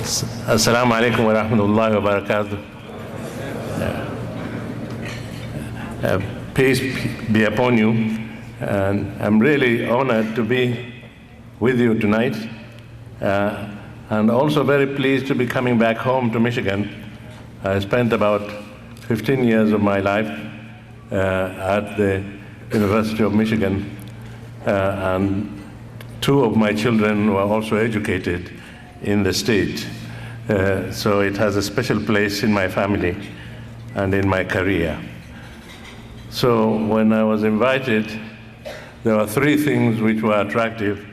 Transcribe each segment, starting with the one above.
Assalamu alaikum wa rahmatullahi wa barakatuh. Peace be upon you. And I'm really honored to be with you tonight. And also very pleased to be coming back home to Michigan. I spent about 15 years of my life at the University of Michigan. And 2 of my children were also educated in the state. So it has a special place in my family and in my career. So when I was invited, there were 3 things which were attractive.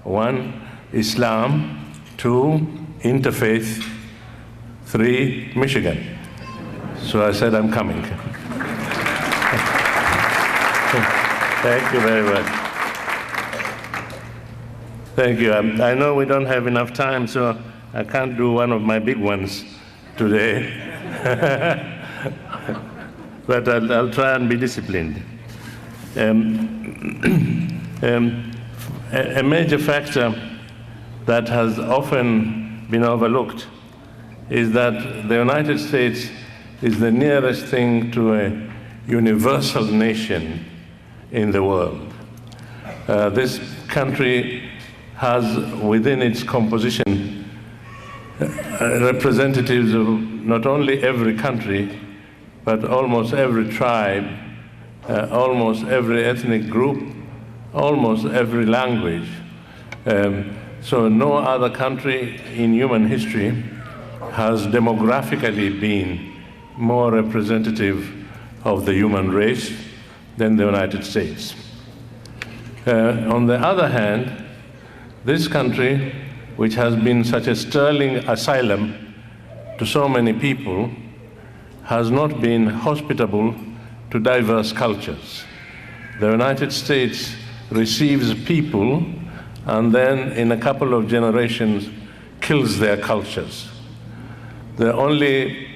1, Islam. 2, interfaith. 3, Michigan. So I said, I'm coming. Thank you very much. Thank you. I know we don't have enough time, so I can't do one of my big ones today. But I'll try and be disciplined. A major factor that has often been overlooked is that the United States is the nearest thing to a universal nation in the world. This country has within its composition representatives of not only every country, but almost every tribe, almost every ethnic group, almost every language. So no other country in human history has demographically been more representative of the human race than the United States. On the other hand, this country, which has been such a sterling asylum to so many people, has not been hospitable to diverse cultures. The United States receives people and then in a couple of generations kills their cultures. The only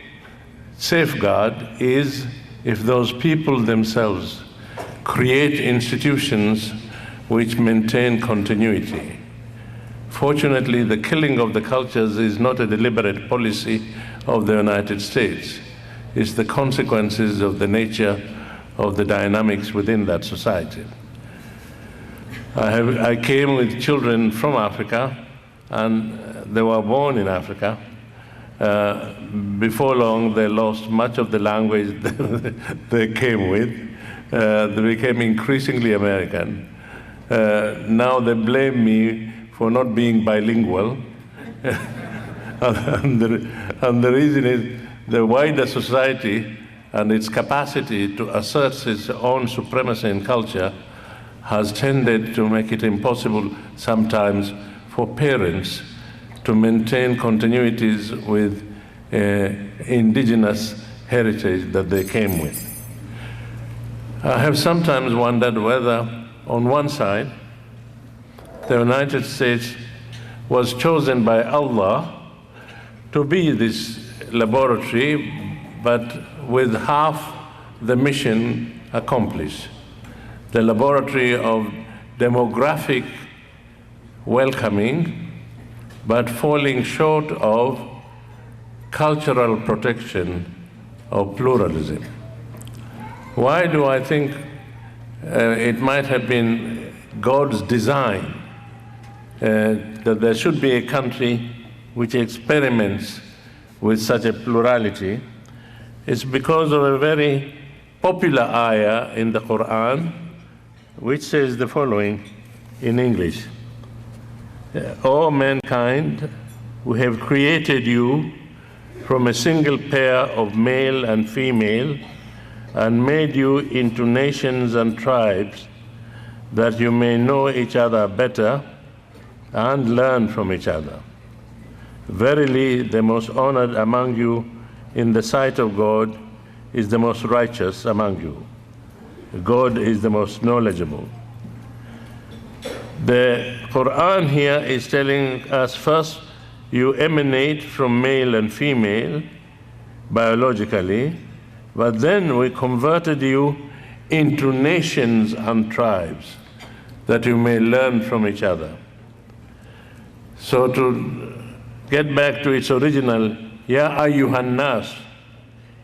safeguard is if those people themselves create institutions which maintain continuity. Fortunately, the killing of the cultures is not a deliberate policy of the United States. It's the consequences of the nature of the dynamics within that society. I came with children from Africa, and they were born in Africa. Before long, they lost much of the language they came with. They became increasingly American. Now they blame me for not being bilingual. and the reason is the wider society and its capacity to assert its own supremacy in culture has tended to make it impossible sometimes for parents to maintain continuities with indigenous heritage that they came with. I have sometimes wondered whether, on one side, the United States was chosen by Allah to be this laboratory, but with half the mission accomplished. The laboratory of demographic welcoming, but falling short of cultural protection of pluralism. Why do I think it might have been God's design that there should be a country which experiments with such a plurality? It's because of a very popular ayah in the Quran, which says the following in English: O mankind, we have created you from a single pair of male and female and made you into nations and tribes that you may know each other better and learn from each other. Verily, the most honored among you in the sight of God is the most righteous among you. God is the most knowledgeable. The Quran here is telling us first, you emanate from male and female biologically, but then we converted you into nations and tribes that you may learn from each other. So to get back to its original, Ya ayyuhan nas,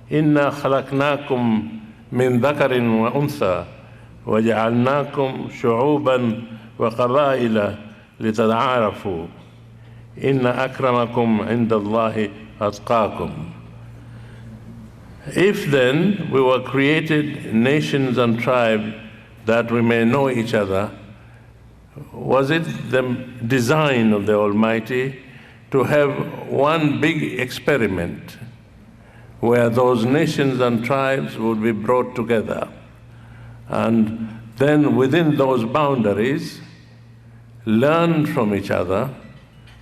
inna khalaqnakum min dhakarin wa untha, wa ja'alnakum shu'uban wa qabaila litad'arafu, inna akramakum inda Allahi atqakum. If then we were created nations and tribes that we may know each other, was it the design of the Almighty to have one big experiment where those nations and tribes would be brought together, and then within those boundaries learn from each other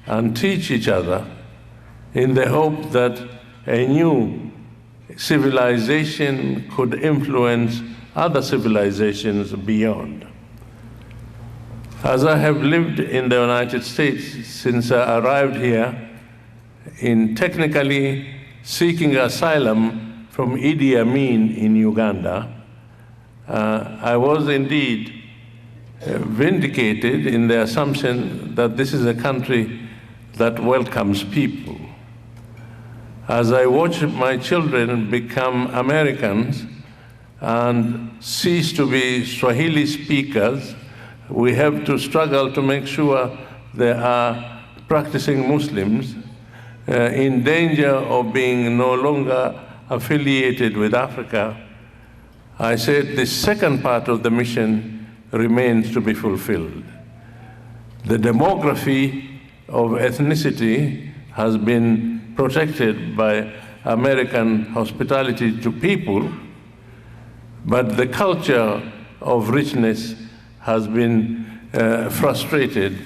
and teach each other in the hope that a new civilization could influence other civilizations beyond. As I have lived in the United States since I arrived here, in technically seeking asylum from Idi Amin in Uganda, I was indeed vindicated in the assumption that this is a country that welcomes people. As I watch my children become Americans and cease to be Swahili speakers, we have to struggle to make sure they are practicing Muslims in danger of being no longer affiliated with Africa. I said the second part of the mission remains to be fulfilled. The demography of ethnicity has been protected by American hospitality to people, but the culture of richness has been frustrated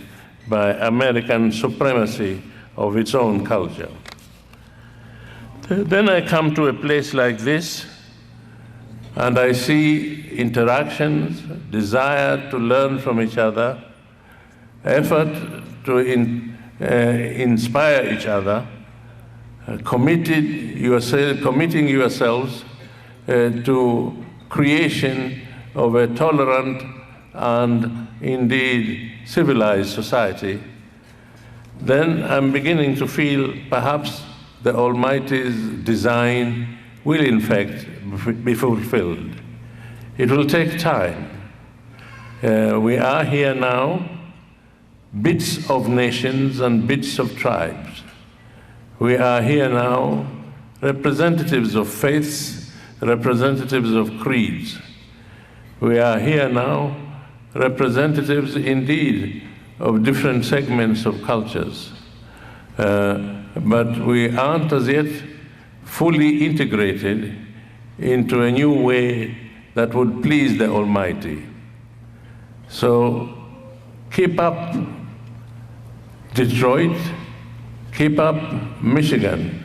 by American supremacy of its own culture. Then I come to a place like this, and I see interactions, desire to learn from each other, effort to inspire each other, committing yourselves to creation of a tolerant and indeed civilized society, then I'm beginning to feel perhaps the Almighty's design will in fact be fulfilled. It will take time. We are here now, bits of nations and bits of tribes. We are here now, representatives of faiths, representatives of creeds. We are here now, representatives indeed of different segments of cultures. But we aren't as yet fully integrated into a new way that would please the Almighty. So keep up Detroit, keep up Michigan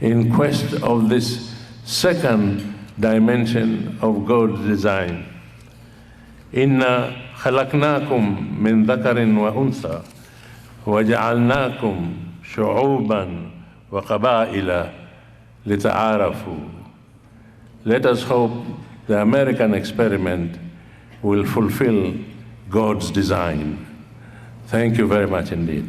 in quest of this second dimension of God's design. Inna khalaqnakum min dhakarin wa untha wa ja'alnakum shu'uban wa qabaila lita'arafu. Let us hope the American experiment will fulfill God's design. Thank you very much indeed.